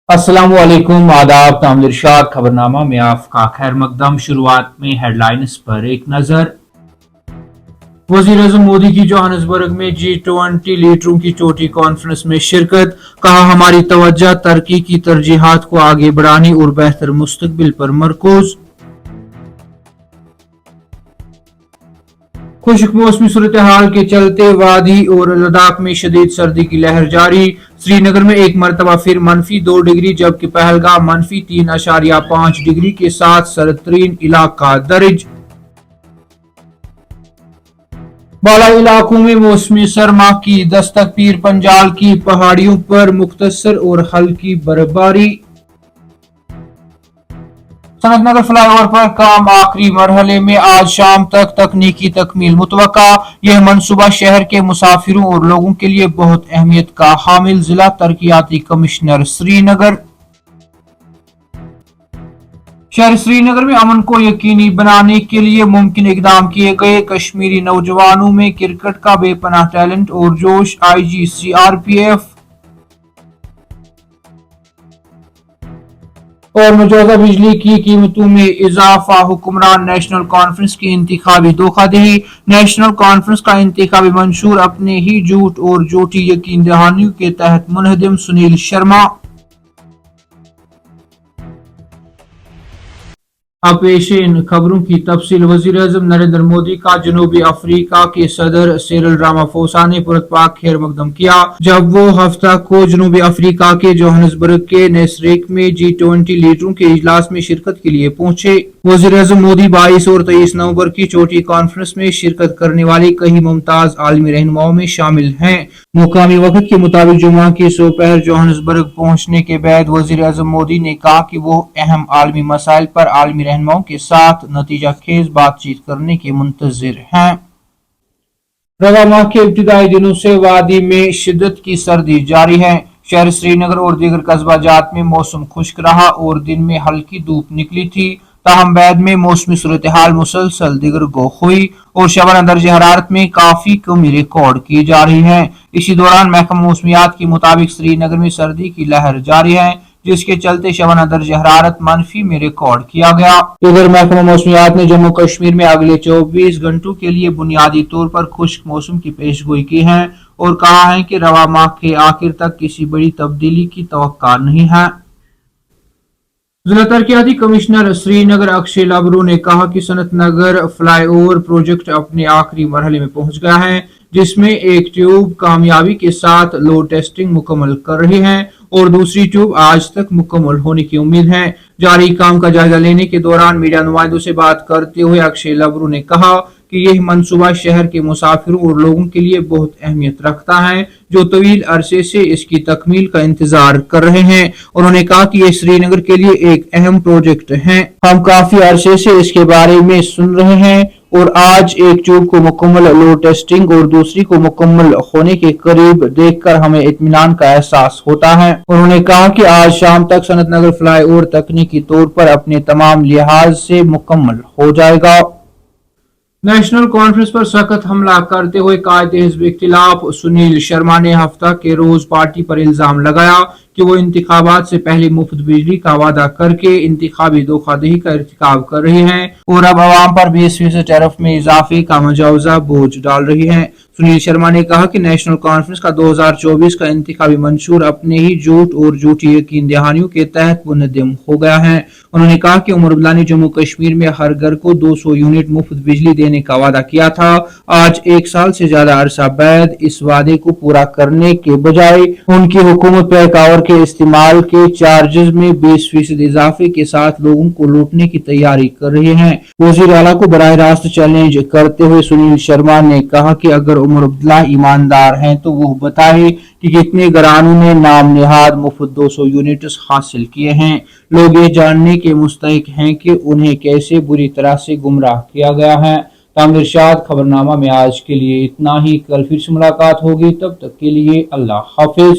अस्सलाम वालेकुम, आदाब। तामिल इरशाद खबरनामा में आपका खैर मकदम। शुरुआत में हेडलाइंस पर एक नजर। वज़ीर-ए-आज़म मोदी की जोहान्सबर्ग में G20 लीडरों की चौथी कॉन्फ्रेंस में शिरकत। कहा, हमारी तवज्जो तरक्की की तरजीहात को आगे बढ़ाने और बेहतर मुस्तकबिल पर मरकूज। खुश्क मौसमी सूरत हाल के चलते वादी और लद्दाख में शदीद सर्दी की लहर जारी। श्रीनगर में एक मरतबा फिर -2 डिग्री जबकि पहलगाम -3.5 डिग्री के साथ सर्दतरीन इलाका दर्ज। बालाई इलाकों में मौसमी सरमा की दस्तक। पीर पंजाल की पहाड़ियों पर मुख्तसर और हल्की बर्फबारी। सनतनगर फ्लाईओवर पर काम आखिरी मरहले में, आज शाम तक तकनीकी तकमील मुतवक्का। यह मंसूबा शहर के मुसाफिरों और लोगों के लिए बहुत अहमियत का हामिल। जिला तरक्याती कमिश्नर श्रीनगर। शहर श्रीनगर में अमन को यकीनी बनाने के लिए मुमकिन इकदाम किए गए। कश्मीरी नौजवानों में क्रिकेट का बेपनाह टैलेंट और जोश। IG CRPF और मौजूदा बिजली की कीमतों में इजाफा। हुक्मरान नेशनल कॉन्फ्रेंस की इंतखाबी धोखाधड़ी। नेशनल कॉन्फ्रेंस का इंतखाबी मंशूर अपने ही झूठ और झूठी यकीन दहानियों के तहत मुनहदिम। सुनील शर्मा। अब पेश इन खबरों की तफसील। वज़ीर-ए-आज़म नरेंद्र मोदी का जनूबी अफ्रीका के सदर सिरिल रामाफोसा ने पुरतपाक खैर मकदम किया जब वो हफ्ता को जनूबी अफ्रीका के जोहान्सबर्ग के नेस्रेक में G20 लीडरों के इजलास में शिरकत के लिए पहुंचे। वज़ीर-ए-आज़म मोदी 22 और 23 नवंबर की चौथी कॉन्फ्रेंस में शिरकत करने वाले कई मुमताज आलमी रहनुमाओं में शामिल हैं। मुकामी वक्त के मुताबिक जुमा की दोपहर जोहान्सबर्ग पहुंचने के बाद वज़ीर-ए-आज़म मोदी ने कहा कि वो अहम आलमी मसाइल पर आलमी रहनुमाओं के साथ नतीजा खेज बातचीत करने के मुंतजिर हैं। रवा माह के इब्तिदाई दिनों से वादी में शिद्दत की सर्दी जारी है। शहर श्रीनगर और दीगर कस्बा जात में मौसम खुश्क रहा और दिन में हल्की धूप निकली थी। ताहम बाद में मौसमी सूरत हाल मुसलसल दिगर गो हुई और शबाना दर्ज हरारत में काफी कमी रिकॉर्ड की जा रही है। इसी दौरान महकमा मौसमियात के मुताबिक श्रीनगर में सर्दी की लहर जारी है जिसके चलते शबाना दर्ज हरारत -, में रिकॉर्ड किया गया। इधर महकमा मौसमियात ने जम्मू कश्मीर में अगले 24 घंटों के लिए बुनियादी तौर पर खुश्क मौसम की पेशगोई की है और कहा है कि रवा माह के आखिर तक किसी बड़ी तब्दीली की तवक्का नहीं है। जिला तरक्याती कमिश्नर श्रीनगर अक्षय लाबरू ने कहा कि सनतनगर फ्लाईओवर प्रोजेक्ट अपने आखिरी मरहले में पहुंच गया है जिसमें एक ट्यूब कामयाबी के साथ लोड टेस्टिंग मुकम्मल कर रही है और दूसरी ट्यूब आज तक मुकम्मल होने की उम्मीद है। जारी काम का जायजा लेने के दौरान मीडिया नुमाइंदों से बात करते हुए अक्षय लाबरू ने कहा कि यह मंसूबा शहर के मुसाफिरों और लोगों के लिए बहुत अहमियत रखता है जो तवील अरसे से इसकी तकमील का इंतजार कर रहे हैं। उन्होंने कहा कि यह श्रीनगर के लिए एक अहम प्रोजेक्ट है। हम काफी अरसे से इसके बारे में सुन रहे हैं और आज एक ट्यूब को मुकम्मल लोड टेस्टिंग और दूसरी को मुकम्मल होने के करीब देखकर हमें इत्मीनान का एहसास होता है। उन्होंने कहा कि आज शाम तक सनतनगर फ्लाईओवर तकनीकी तौर पर अपने तमाम लिहाज से मुकम्मल हो जाएगा। नेशनल कॉन्फ्रेंस पर सख्त हमला करते हुए कायदे हिज़्ब इख्तिलाफ सुनील शर्मा ने हफ्ता के रोज पार्टी पर इल्जाम लगाया कि वो इंतखाबात से पहले मुफ्त बिजली का वादा करके इंतखाबी धोखाधड़ी का इर्तिकाब कर रही हैं और अब अवाम पर 20% टैरिफ में इजाफे का मुआवजा बोझ डाल रही हैं। सुनील शर्मा ने कहा कि नेशनल कॉन्फ्रेंस का 2024 का इंतखाबी मंशूर अपने ही झूठ और झूठी यकीन दहानियों के तहत मुनहदिम हो गया है। उन्होंने कहा कि उमर अब्दुल्ला ने जम्मू कश्मीर में हर घर को 200 यूनिट मुफ्त बिजली देने का वादा किया था। आज 1 साल से ज्यादा अरसा बाद इस वादे को पूरा करने के बजाय उनकी हुकूमत पैकावर के इस्तेमाल के चार्जेस में 20% इजाफे के साथ लोगों को लूटने की तैयारी कर रहे हैं। वजीर आला को बराह रास्त चैलेंज करते हुए सुनील शर्मा ने कहा कि अगर उमर अब्दुल्ला ईमानदार हैं तो वो बताए कि कितने घरानों ने नाम निहाद मुफ्त 200 यूनिट्स हासिल किए हैं। लोग ये जानने के मुस्तहिक हैं कि उन्हें कैसे बुरी तरह से गुमराह किया गया है। तामिल इरशाद खबरनामा में आज के लिए इतना ही। कल फिर से मुलाकात होगी, तब तक के लिए अल्लाह हाफिज।